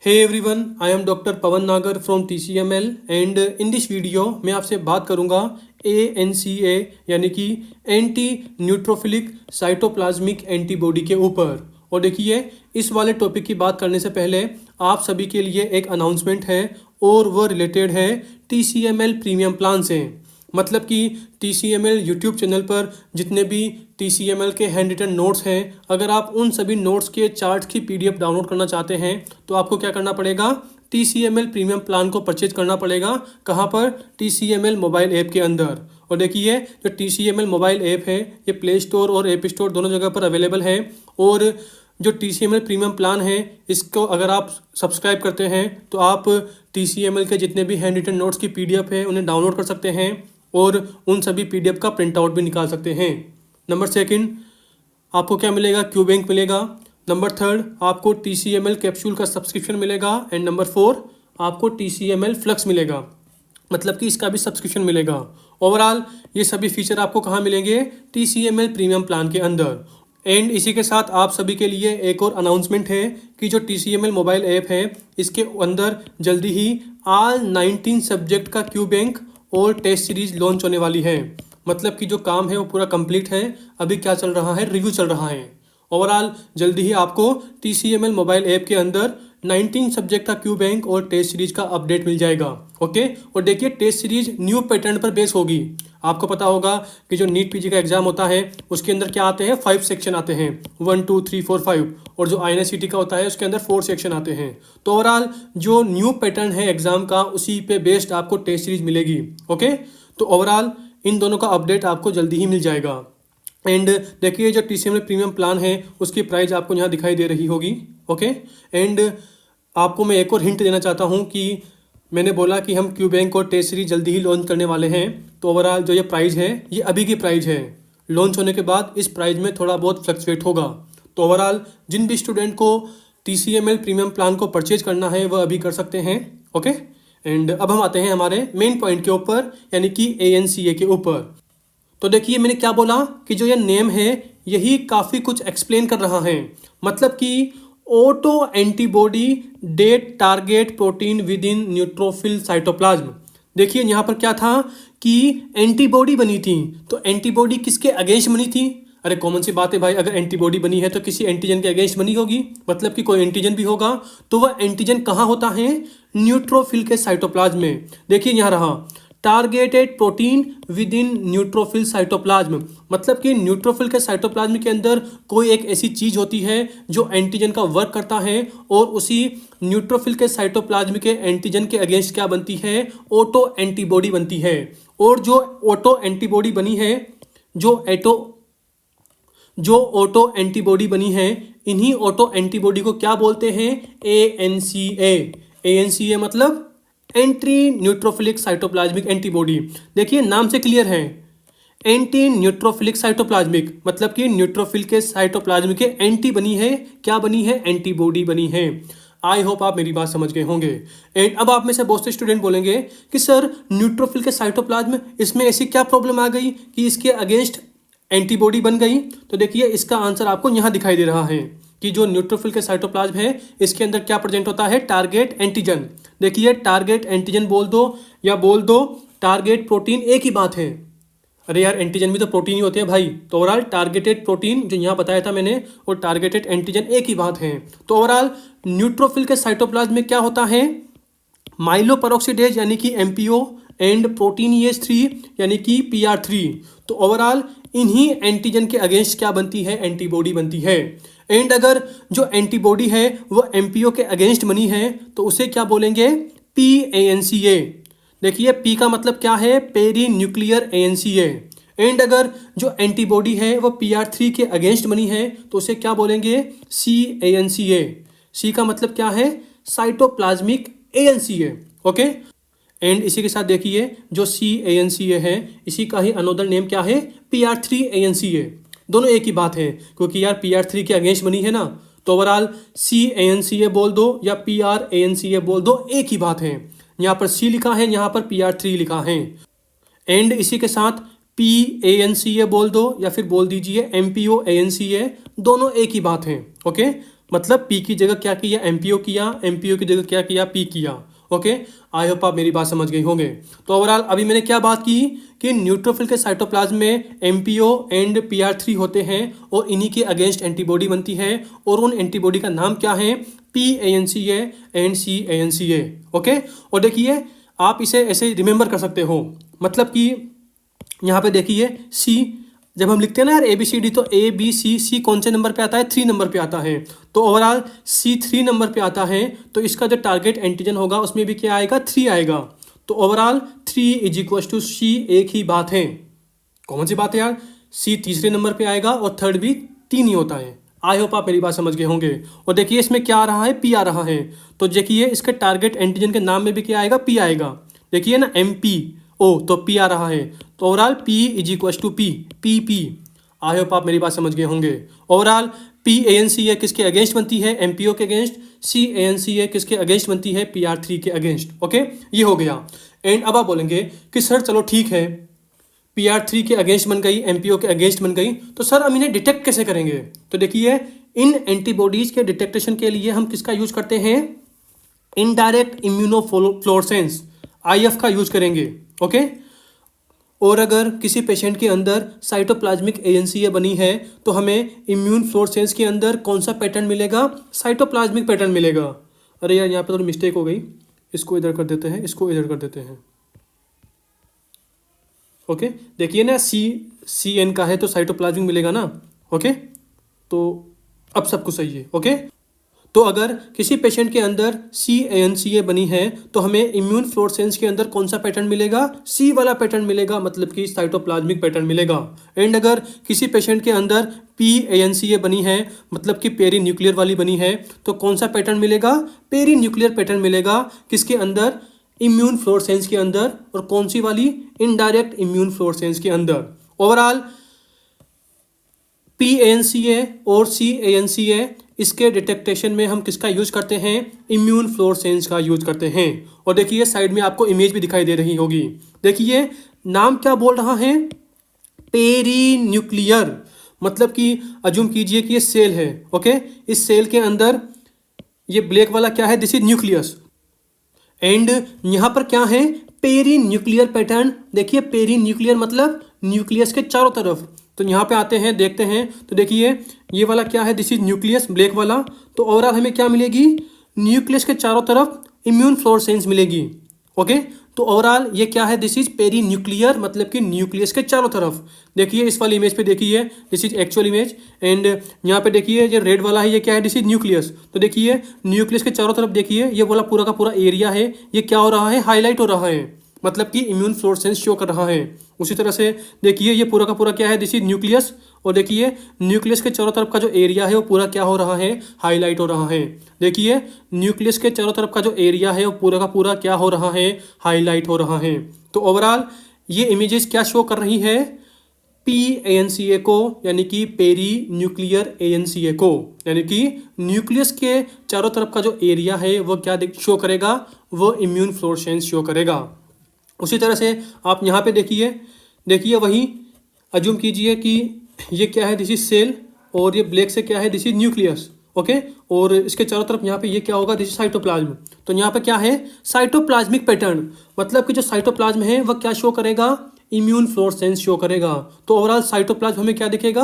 Hey everyone, I am Dr. Pawan Nagar from TCML and in this video मैं आपसे बात करूंगा ANCA यानी कि एंटी न्यूट्रोफिलिक साइटोप्लाज्मिक एंटीबॉडी के ऊपर। और देखिए, इस वाले टॉपिक की बात करने से पहले आप सभी के लिए एक अनाउंसमेंट है और वो रिलेटेड है TCML प्रीमियम प्लान से। मतलब कि TCML यूट्यूब चैनल पर जितने भी TCML के हैंड रिटन नोट्स हैं, अगर आप उन सभी नोट्स के चार्ट की PDF डाउनलोड करना चाहते हैं तो आपको क्या करना पड़ेगा, TCML प्रीमियम प्लान को परचेज करना पड़ेगा। कहाँ पर? TCML मोबाइल ऐप के अंदर। और देखिए, जो TCML मोबाइल ऐप है ये प्ले स्टोर और ऐप स्टोर दोनों जगह पर अवेलेबल है। और जो TCML प्रीमियम प्लान है इसको अगर आप सब्सक्राइब करते हैं तो आप TCML के जितने भी हैंड रिटन नोट्स की PDF है उन्हें डाउनलोड कर सकते हैं और उन सभी PDF का प्रिंट आउट भी निकाल सकते हैं। नंबर सेकंड, आपको क्या मिलेगा? क्यू बैंक मिलेगा। नंबर थर्ड, आपको TCML कैप्सूल का सब्सक्रिप्शन मिलेगा। एंड नंबर फोर, आपको TCML फ्लक्स मिलेगा, मतलब कि इसका भी सब्सक्रिप्शन मिलेगा। ओवरऑल ये सभी फीचर आपको कहाँ मिलेंगे? TCML प्रीमियम प्लान के अंदर। एंड इसी के साथ आप सभी के लिए एक और अनाउंसमेंट है कि जो TCML मोबाइल ऐप है इसके अंदर जल्दी ही ऑल 19 सब्जेक्ट का क्यू बैंक और टेस्ट सीरीज लॉन्च होने वाली है। मतलब कि जो काम है वो पूरा कंप्लीट है, अभी क्या चल रहा है, रिव्यू चल रहा है। ओवरऑल जल्दी ही आपको TCML मोबाइल ऐप के अंदर 19 सब्जेक्ट का क्यू बैंक और टेस्ट सीरीज का अपडेट मिल जाएगा। ओके, और देखिए टेस्ट सीरीज न्यू पैटर्न पर बेस होगी। आपको पता होगा कि जो नीट PG का एग्जाम होता है उसके अंदर क्या आते हैं, 5 सेक्शन आते हैं, 1 2 3 4 5। और जो INSCT का होता है उसके अंदर 4 सेक्शन आते हैं। तो ओवरऑल जो न्यू पैटर्न है एग्जाम का उसी पे बेस्ड आपको टेस्ट सीरीज मिलेगी। ओके, तो ओवरऑल इन दोनों का अपडेट आपको जल्दी ही मिल जाएगा। एंड देखिए, जो TCML प्रीमियम प्लान है उसकी प्राइस आपको यहाँ दिखाई दे रही होगी। ओके, एंड आपको मैं एक और हिंट देना चाहता हूँ कि मैंने बोला कि हम क्यू बैंक और टेस्ट सीरीज जल्दी ही लॉन्च करने वाले हैं। तो ओवरऑल जो ये प्राइस है ये अभी की प्राइस है, लॉन्च होने के बाद इस प्राइस में थोड़ा बहुत फ्लक्चुएट होगा। तो ओवरऑल जिन भी स्टूडेंट को TCML प्रीमियम प्लान को परचेज करना है वह अभी कर सकते हैं। ओके, एंड अब हम आते हैं हमारे मेन पॉइंट के ऊपर यानी कि ANCA के ऊपर। तो देखिए, मैंने क्या बोला कि जो ये नेम है यही काफ़ी कुछ एक्सप्लेन कर रहा है। मतलब कि auto antibody that target protein within neutrophil cytoplasm. देखिए यहाँ पर क्या था कि एंटीबॉडी बनी थी, तो एंटीबॉडी किसके अगेंस्ट बनी थी? अरे कॉमन सी बात है भाई, अगर एंटीबॉडी बनी है तो किसी एंटीजन के अगेंस्ट बनी होगी, मतलब कि कोई एंटीजन भी होगा। तो वह एंटीजन कहाँ होता है? न्यूट्रोफिल के साइटोप्लाज्म में। देखिए यहाँ रहा, targeted protein within neutrophil cytoplasm, मतलब कि न्यूट्रोफिल के साइटोप्लाज्म के अंदर कोई एक ऐसी चीज होती है जो एंटीजन का वर्क करता है और उसी न्यूट्रोफिल के साइटोप्लाज्म के एंटीजन के अगेंस्ट क्या बनती है? ऑटो एंटीबॉडी बनती है। और जो ऑटो एंटीबॉडी बनी है, जो ऑटो एंटीबॉडी बनी है, इन्हीं ऑटो एंटीबॉडी को क्या बोलते हैं? ANCA। ANCA मतलब एंटी न्यूट्रोफिलिक साइटोप्लाज्मिक एंटीबॉडी। देखिए नाम से क्लियर है, एंटी न्यूट्रोफिलिक साइटोप्लाज्मिक मतलब कि न्यूट्रोफिल के साइटोप्लाज्म के एंटी बनी है। क्या बनी है? एंटीबॉडी बनी है। आई होप आप मेरी बात समझ गए होंगे। एंड अब आप में से बहुत से स्टूडेंट बोलेंगे कि सर न्यूट्रोफिल के साइटोप्लाज्म इसमें ऐसी क्या प्रॉब्लम आ गई कि इसके अगेंस्ट एंटीबॉडी बन गई? तो देखिए इसका आंसर आपको यहाँ दिखाई दे रहा है कि जो न्यूट्रोफिल के साइटोप्लाज्म है इसके अंदर क्या प्रेजेंट होता है? Target antigen. देखिए टारगेट एंटीजन बोल दो या बोल दो टारगेट प्रोटीन, एक ही बात है। अरे यार एंटीजन भी तो प्रोटीन ही होते हैं भाई। तो ओवरऑल टारगेटेड प्रोटीन जो यहाँ बताया था मैंने और टारगेटेड एंटीजन एक ही बात है। तो ओवरऑल न्यूट्रोफिल के साइटोप्लाज्म में क्या होता है? माइलोपेरोक्सीडेज यानी कि MPO एंड प्रोटीनियस 3 यानी कि PR3। तो ओवरऑल इन्हीं एंटीजन के अगेंस्ट क्या बनती है? एंटीबॉडी बनती है। एंड अगर जो एंटीबॉडी है वो MPO के अगेंस्ट बनी है तो उसे क्या बोलेंगे? PANCA। देखिए P का मतलब क्या है? Peri nuclear ANCA। एंड अगर जो एंटीबॉडी है वो PR3 के अगेंस्ट बनी है तो उसे क्या बोलेंगे? CANCA। C का मतलब क्या है? Cytoplasmic ANCA। ओके, एंड इसी के साथ देखिए जो CANCA है इसी का ही अनोदर नेम क्या है? PR3 ANCA। दोनों एक ही बात है क्योंकि यार PR3 के अगेंस्ट बनी है ना। तो ओवरऑल CANCA बोल दो या PRANCA बोल दो, एक ही बात है। यहाँ पर C लिखा है, यहाँ पर PR3 लिखा है। एंड इसी के साथ PANCA बोल दो या फिर बोल दीजिए MPO ANCA, दोनों एक ही बात है। ओके, मतलब पी की जगह क्या किया, एमपीओ किया, एमपीओ की जगह क्या किया, पी किया। ओके, आई होप आप मेरी बात समझ गए होंगे। तो ओवरऑल अभी मैंने क्या बात की कि न्यूट्रोफिल के साइटोप्लाज्म में एमपीओ एंड पीआर3 होते हैं और इन्हीं के अगेंस्ट एंटीबॉडी बनती है और उन एंटीबॉडी का नाम क्या है, PANCA एंड CANCA। ओके, और देखिए आप इसे ऐसे रिमेंबर कर सकते हो, मतलब कि यहाँ पे देखिए सी, जब हम लिखते हैं ना यार ABCD, तो ABC कौन से नंबर पे आता है, 3 नंबर पे आता है। तो ओवरऑल C 3 नंबर पे आता है, तो इसका जो टारगेट एंटीजन होगा उसमें भी क्या आएगा, 3 आएगा। तो ओवरऑल 3 = C, एक ही बात है। कौन सी बात है यार, C तीसरे नंबर पे आएगा और थर्ड भी 3 ही होता है। आई होप आप मेरी बात समझ गए होंगे। और देखिए इसमें क्या आ रहा है, P आ रहा है। तो देखिए इसके टारगेट एंटीजन के नाम में भी क्या आएगा, P आएगा। देखिए ना MPO, तो P आ रहा है। तो overall P = PP। I hope आप मेरी बात समझ गए होंगे। ओवरऑल PANCA किसके अगेंस्ट बनती है, MPO के अगेंस्ट। CANCA किसके अगेंस्ट बनती है, PR3 के अगेंस्ट। ओके, ये हो गया। एंड अब आप बोलेंगे कि सर चलो ठीक है, PR3 के अगेंस्ट बन गई, MPO के अगेंस्ट बन गई, तो सर हम इन्हें डिटेक्ट कैसे करेंगे। तो देखिए इन एंटीबॉडीज के डिटेक्टेशन के लिए हम किसका यूज करते हैं, इनडायरेक्ट इम्यूनोफ्लोरेसेंस, IF का यूज करेंगे। ओके, और अगर किसी पेशेंट के अंदर साइटोप्लाज्मिक ANCA बनी है तो हमें इम्यून फ्लोरेसेंस के अंदर कौन सा पैटर्न मिलेगा, साइटोप्लाज्मिक पैटर्न मिलेगा। अरे यार यहाँ पे थोड़ी मिस्टेक हो गई, इसको इधर कर देते हैं, इसको इधर कर देते हैं। ओके, देखिए ना CN का है तो साइटोप्लाज्मिक मिलेगा ना। ओके, तो अब सब कुछ सही है। ओके, तो अगर किसी पेशेंट के अंदर CANCA बनी है तो हमें इम्यून फ्लोरेसेंस के अंदर कौन सा पैटर्न मिलेगा, C वाला पैटर्न मिलेगा, मतलब कि साइटोप्लाज्मिक पैटर्न मिलेगा। एंड अगर किसी पेशेंट के अंदर PANCA बनी है, मतलब कि पेरी न्यूक्लियर वाली बनी है, तो कौन सा पैटर्न मिलेगा, पेरी न्यूक्लियर पैटर्न मिलेगा। किसके अंदर, इम्यून फ्लोरेसेंस के अंदर। और कौन सी वाली, इनडायरेक्ट इम्यून फ्लोरेसेंस के अंदर। ओवरऑल PANCA और CANCA इसके डिटेक्टेशन में हम किसका यूज करते हैं, इम्यून फ्लोरेसेंस का यूज करते हैं। और देखिए साइड में आपको इमेज भी दिखाई दे रही होगी। देखिए नाम क्या बोल रहा है, पेरी न्यूक्लियर, मतलब कि अज्यूम कीजिए कि ये सेल है। ओके, इस सेल के अंदर ये ब्लैक वाला क्या है, दिस इज न्यूक्लियस। एंड यहाँ पर क्या है, पेरी न्यूक्लियर पैटर्न। देखिए पेरी न्यूक्लियर मतलब न्यूक्लियस के चारों तरफ। तो यहाँ पे आते हैं, देखते हैं, तो देखिए ये वाला क्या है, दिस इज न्यूक्लियस, ब्लैक वाला। तो ओवरऑल हमें क्या मिलेगी, न्यूक्लियस के चारों तरफ इम्यून फ्लोरेसेंस मिलेगी। ओके, तो ओवरऑल ये क्या है, दिस इज पेरी न्यूक्लियर, मतलब कि न्यूक्लियस के चारों तरफ। देखिए इस वाली इमेज पे देखिए, this is actual image. And यहाँ पे देखिए ये रेड वाला है, ये क्या है, दिस इज न्यूक्लियस। तो देखिए न्यूक्लियस के चारों तरफ देखिए ये वाला पूरा का पूरा एरिया है, ये क्या हो रहा है, हाईलाइट हो रहा है, मतलब कि इम्यून फ्लोरेसेंस शो कर रहा है। उसी तरह से देखिए ये पूरा का पूरा क्या है, दिस इज न्यूक्लियस। और देखिए न्यूक्लियस के चारों तरफ का जो एरिया है वो पूरा क्या हो रहा है, हाईलाइट हो रहा है। देखिए न्यूक्लियस के चारों तरफ का जो एरिया है वो पूरा का पूरा क्या हो रहा है, हाईलाइट हो रहा है। तो ओवरऑल ये इमेजेस क्या शो कर रही है, PANCA को, यानी कि पेरी न्यूक्लियर ANCA को, यानी कि न्यूक्लियस के चारों तरफ का जो एरिया है वो क्या शो करेगा, वो इम्यून फ्लोरेसेंस शो करेगा। उसी तरह से आप यहाँ पे देखिए वही अज्यूम कीजिए कि ये क्या है, दिस इज सेल, और ये ब्लैक से क्या है, दिस इज न्यूक्लियस। ओके, और इसके चारों तरफ यहाँ पे ये क्या होगा, दिस इज साइटोप्लाज्म। तो यहाँ पे क्या है, साइटोप्लाज्मिक पैटर्न, मतलब कि जो साइटोप्लाज्म है वह क्या शो करेगा, इम्यून फ्लोरेसेंस शो करेगा। तो ओवरऑल साइटोप्लाज्म हमें क्या दिखेगा,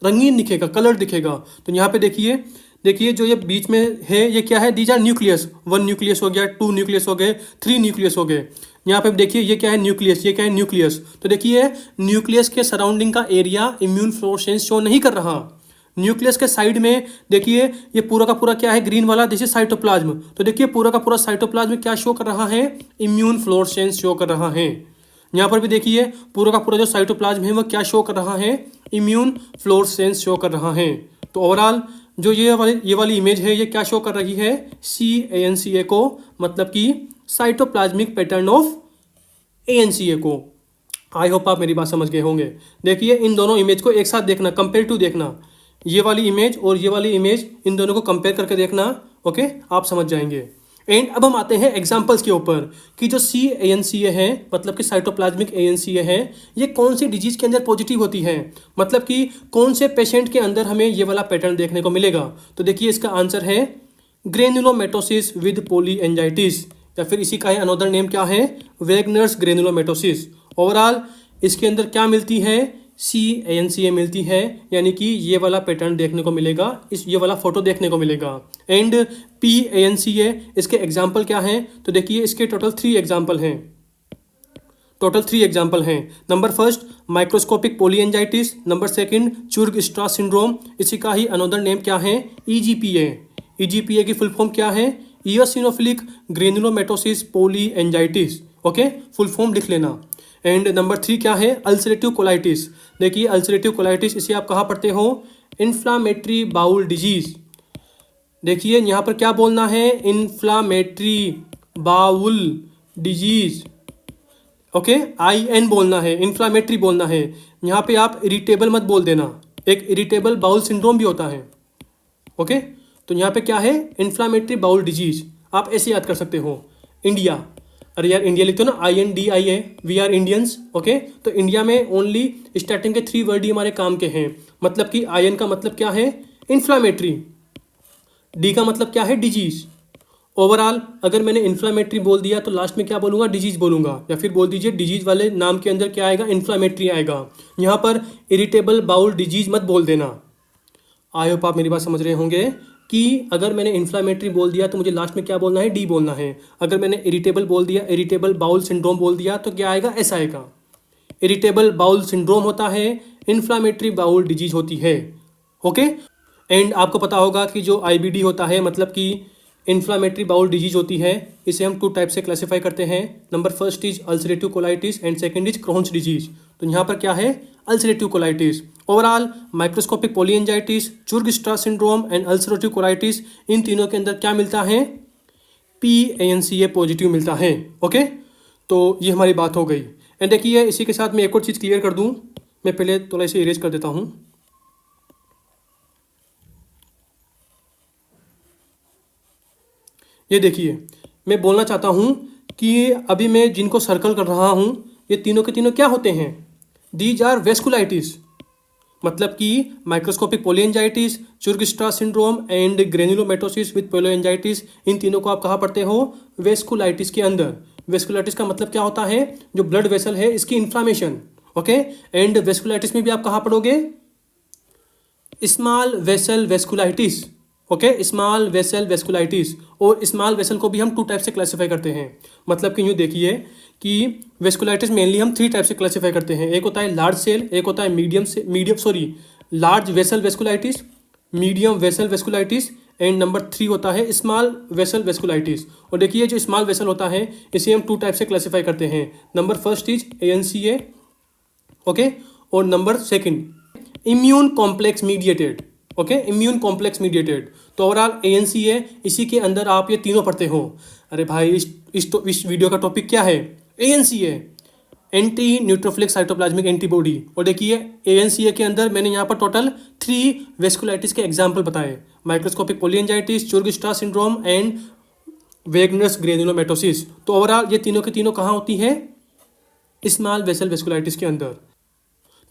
रंगीन दिखेगा, कलर दिखेगा। तो यहाँ पे देखिए जो ये बीच में है ये क्या है, दीज आर न्यूक्लियस, 1 न्यूक्लियस हो गया, 2 न्यूक्लियस हो गए, 3 न्यूक्लियस हो गए। यहाँ पे देखिए ये क्या है, न्यूक्लियस, ये क्या है, न्यूक्लियस। तो देखिए न्यूक्लियस के सराउंडिंग का एरिया इम्यून फ्लोरेसेंस शो नहीं कर रहा। न्यूक्लियस के साइड में देखिए ये पूरा का पूरा क्या है, ग्रीन वाला, दिस इज साइटोप्लाज्म। तो देखिए पूरा का पूरा साइटोप्लाज्म क्या शो कर रहा है, इम्यून फ्लोरेसेंस शो कर रहा है। यहाँ पर भी देखिए पूरा का पूरा जो साइटोप्लाज्म है वह क्या शो कर रहा है, इम्यून फ्लोरेसेंस शो कर रहा है। तो ओवरऑल जो ये वाली इमेज है ये क्या शो कर रही है, CANCA को, मतलब कि साइटोप्लाज्मिक पैटर्न ऑफ ANCA को। आई होप आप मेरी बात समझ गए होंगे। देखिए इन दोनों इमेज को एक साथ देखना, कंपेयर टू देखना, ये वाली इमेज और ये वाली इमेज, इन दोनों को कंपेयर करके देखना। ओके, आप समझ जाएंगे। एंड अब हम आते हैं एग्जाम्पल्स के ऊपर कि जो CANCA है मतलब कि साइटोप्लाज्मिक ANCA है, ये कौन सी डिजीज के अंदर पॉजिटिव होती है, मतलब कि कौन से पेशेंट के अंदर हमें ये वाला पैटर्न देखने को मिलेगा। तो देखिए इसका आंसर है ग्रेनुलोमेटोसिस विद पोलीएंजाइटिस, या फिर इसी का ही अनदर नेम क्या है, वेगनर्स ग्रेनुलोमेटोसिस। ओवरऑल इसके अंदर क्या मिलती है, CANCA मिलती है, यानी कि ये वाला पैटर्न देखने को मिलेगा, ये वाला फोटो देखने को मिलेगा। एंड PANCA इसके एग्जाम्पल क्या हैं, तो देखिए इसके टोटल 3 एग्जाम्पल हैं, number first microscopic polyangiitis, number second Churg Strauss syndrome, इसी का ही अनदर नेम क्या है, EGPA की फुल फॉर्म क्या है, इयोसिनोफिलिक ग्रेनुलोमेटोसिस पोलीएंजाइटिस। ओके, फुल फॉर्म लिख लेना। एंड नंबर 3 क्या है, अल्सरेटिव कोलाइटिस। देखिए अल्सरेटिव कोलाइटिस इसे आप कहाँ पढ़ते हो, इन्फ्लामेटरी बाउल डिजीज। देखिए यहाँ पर क्या बोलना है, inflammatory bowel disease. Okay, IN बोलना है, इन्फ्लामेटरी बोलना है। यहाँ पे आप इरिटेबल मत बोल देना, एक इरिटेबल बाउल सिंड्रोम भी होता है। ओके, तो यहाँ पे क्या है, इन्फ्लामेटरी बाउल डिजीज, आप ऐसे याद कर सकते हो। इंडिया, अरे यार इंडिया लिखते हो ना, INDIA, we are Indians. Okay, तो इंडिया में ओनली स्टार्टिंग के 3 वर्ड ही हमारे काम के हैं, मतलब कि IN का मतलब क्या है, इन्फ्लामेटरी, D का मतलब क्या है, डिजीज। ओवरऑल अगर मैंने इन्फ्लामेटरी बोल दिया तो लास्ट में क्या बोलूंगा, डिजीज बोलूंगा, या फिर बोल दीजिए डिजीज वाले नाम के अंदर क्या आएगा, इन्फ्लामेटरी आएगा। यहाँ पर इरिटेबल बाउल डिजीज मत बोल देना। आई होप आप मेरी बात समझ रहे होंगे कि अगर मैंने इन्फ्लामेटरी बोल दिया तो मुझे लास्ट में क्या बोलना है, D बोलना है। अगर मैंने इरिटेबल बोल दिया, इरिटेबल बाउल सिंड्रोम बोल दिया तो क्या आएगा, ऐसा आएगा। इरिटेबल बाउल सिंड्रोम होता है, इन्फ्लामेटरी बाउल डिजीज होती है। ओके, एंड आपको पता होगा कि जो IBD होता है मतलब कि इन्फ्लामेटरी बाउल डिजीज होती है, इसे हम 2 टाइप से क्लासीफाई करते हैं। Number first is ulcerative colitis and second is Crohn's disease. तो यहाँ पर क्या है, ulcerative colitis. Overall microscopic polyangiitis, Churg Strauss syndrome and ulcerative colitis, इन तीनों के अंदर क्या मिलता है, PANCA पॉजिटिव मिलता है। ओके, तो ये हमारी बात हो गई। एंड देखिए इसी के साथ मैं एक और चीज़ क्लियर कर दूँ, मैं पहले थोड़ा इसे इरेज कर देता हूँ। ये देखिए मैं बोलना चाहता हूँ कि अभी मैं जिनको सर्कल कर रहा हूँ ये तीनों के तीनों क्या होते हैं, दीज आर वेस्कुलाइटिस, मतलब कि microscopic polyangiitis, Churg Strauss syndrome and granulomatosis with polyangiitis, इन तीनों को आप कहाँ पढ़ते हो, वेस्कुलाइटिस के अंदर। वेस्कुलाइटिस का मतलब क्या होता है, जो ब्लड वेसल है इसकी इन्फ्लामेशन। ओके, एंड वेस्कुलाइटिस में भी आप कहाँ पढ़ोगे, small vessel vasculitis. Okay, small vessel vasculitis, और स्मॉल वेसल को भी हम 2 टाइप से क्लासीफाई करते हैं। मतलब कि यूँ देखिए कि वेस्कुलाइटिस मेनली हम 3 टाइप से क्लासीफाई करते हैं, एक होता है लार्ज सेल, एक होता है large vessel vasculitis, medium vessel vasculitis, and number 3 होता है स्मॉल वेसल वेस्कुलाइटिस। और देखिए जो स्मॉल वेसल होता है इसे हम 2 टाइप से क्लासीफाई करते हैं। Number first is ANCA, okay, और number second immune complex mediated. Okay, immune complex mediated. तो ओवरऑल ANCA, इसी के अंदर आप ये तीनों पढ़ते हो। अरे भाई इस वीडियो का टॉपिक क्या है, ANCA, anti neutrophilic cytoplasmic antibody. और देखिए ANCA के अंदर मैंने यहाँ पर टोटल 3 वेस्कुलाइटिस के एग्जाम्पल बताए, microscopic polyangiitis, Churg Strauss syndrome and वेगनर्स ग्रेनुलोमेटोसिस। तो ओवरऑल ये तीनों के तीनों कहाँ होती है, स्मॉल वेसल वेस्कुलाइटिस के अंदर।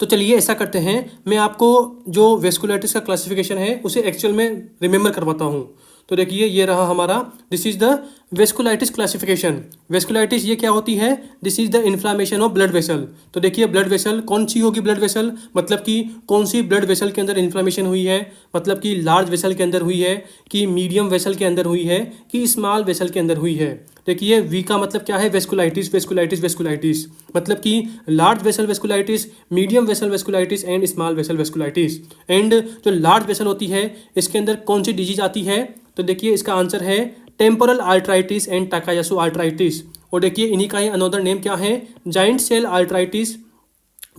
तो चलिए ऐसा करते हैं, मैं आपको जो वेस्कुलाइटिस का क्लासिफिकेशन है उसे एक्चुअल में रिमेंबर करवाता हूँ। तो देखिए ये रहा हमारा, this is the vasculitis classification. Vasculitis ये क्या होती है, this is the inflammation of blood vessel. तो देखिए ब्लड वेसल कौन सी होगी, ब्लड वेसल मतलब कि कौन सी ब्लड वेसल के अंदर इन्फ्लामेशन हुई है, मतलब कि लार्ज वेसल के अंदर हुई है, कि मीडियम वेसल के अंदर हुई है, कि स्मॉल वेसल के अंदर हुई है। देखिए वी का मतलब क्या है, वेस्कुलाइटिस वेस्कुलाइटिस वेस्कुलाइटिस, मतलब कि large vessel vasculitis, medium vessel vasculitis and small vessel vasculitis. And जो लार्ज वेसल होती है इसके अंदर कौन सी डिजीज आती है, तो देखिए इसका आंसर है टेम्पोरल आर्थराइटिस एंड टाकायासु आर्थराइटिस। और देखिए इन्हीं का ही अनदर नेम क्या है, जाइंट सेल आर्थराइटिस,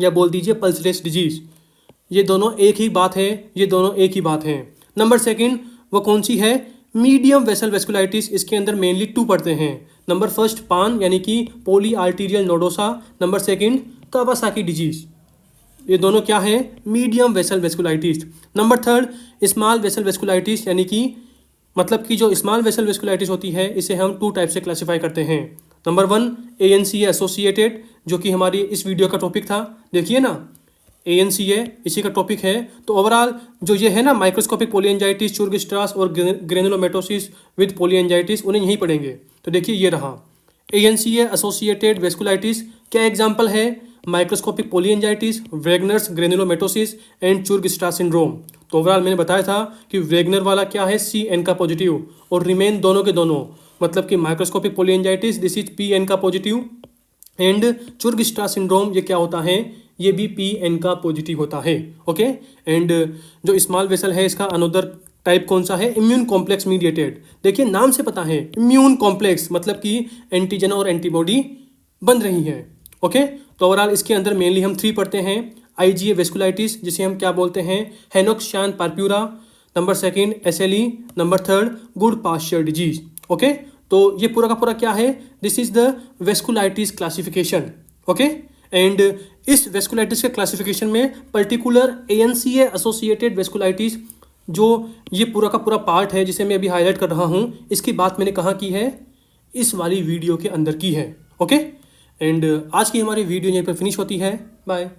या बोल दीजिए पल्सलेस डिजीज। ये दोनों एक ही बात है, ये दोनों एक ही बात है। नंबर सेकंड वो कौन सी है, मीडियम वेसल वेस्कुलाइटिस, इसके अंदर मेनली 2 पढ़ते हैं। नंबर फर्स्ट पान यानी कि poly arterial nodosa, number second Kawasaki disease. ये दोनों क्या है, medium vessel vasculitis. Number third small vessel vasculitis यानी कि मतलब कि जो स्मॉल वेसल वेस्कुलाइटिस होती है इसे हम 2 टाइप से क्लासीफाई करते हैं। नंबर 1 ANCA एसोसिएटेड, जो कि हमारी इस वीडियो का टॉपिक था, देखिए ना ANCA इसी का टॉपिक है। तो ओवरऑल जो ये है ना माइक्रोस्कोपिक पोलियंजाइटिस, चुर्ग-स्ट्रास और ग्रेनुलोमेटोसिस विद पोलियंजाइटिस, उन्हें यहीं पढ़ेंगे। तो देखिए ये रहा ANCA एसोसिएटेड वेस्कुलाइटिस। क्या एग्जाम्पल है? Microscopic polyangiitis, Wegener's granulomatosis and Churg Strauss syndrome. तो ओवरऑल मैंने बताया था कि वेगनर वाला क्या है, CN का पॉजिटिव, और रिमेन दोनों के दोनों, मतलब कि माइक्रोस्कोपिक पोलियंजाइटिस दिस इज PN का पॉजिटिव, एंड चुर्ग-स्ट्रास सिंड्रोम ये क्या होता है, ये भी PN का पॉजिटिव होता है। ओके, एंड जो स्मॉल वेसल है इसका अनदर टाइप कौन सा है, इम्यून कॉम्प्लेक्स मीडिएटेड। देखिए नाम से पता है इम्यून कॉम्प्लेक्स, मतलब कि एंटीजन और एंटीबॉडी बन रही है। ओके, तो ओवरऑल इसके अंदर मेनली हम 3 पढ़ते हैं। IgA वेस्कुलाइटिस, जिसे हम क्या बोलते हैं, Henoch Schonlein purpura. Number 2 SLE। Number 3 Goodpasture disease. Okay, तो ये पूरा का पूरा क्या है, this is the vasculitis classification. Okay, and इस वेस्कुलाइटिस के क्लासिफिकेशन में पर्टिकुलर ANCA एसोसिएटेड वेस्कुलाइटिस, जो ये पूरा का पूरा पार्ट है जिसे मैं अभी हाईलाइट कर रहा हूँ, इसकी बात मैंने कहाँ की है, इस वाली वीडियो के अंदर की है। ओके, एंड आज की हमारी वीडियो यहीं पर फिनिश होती है। बाय।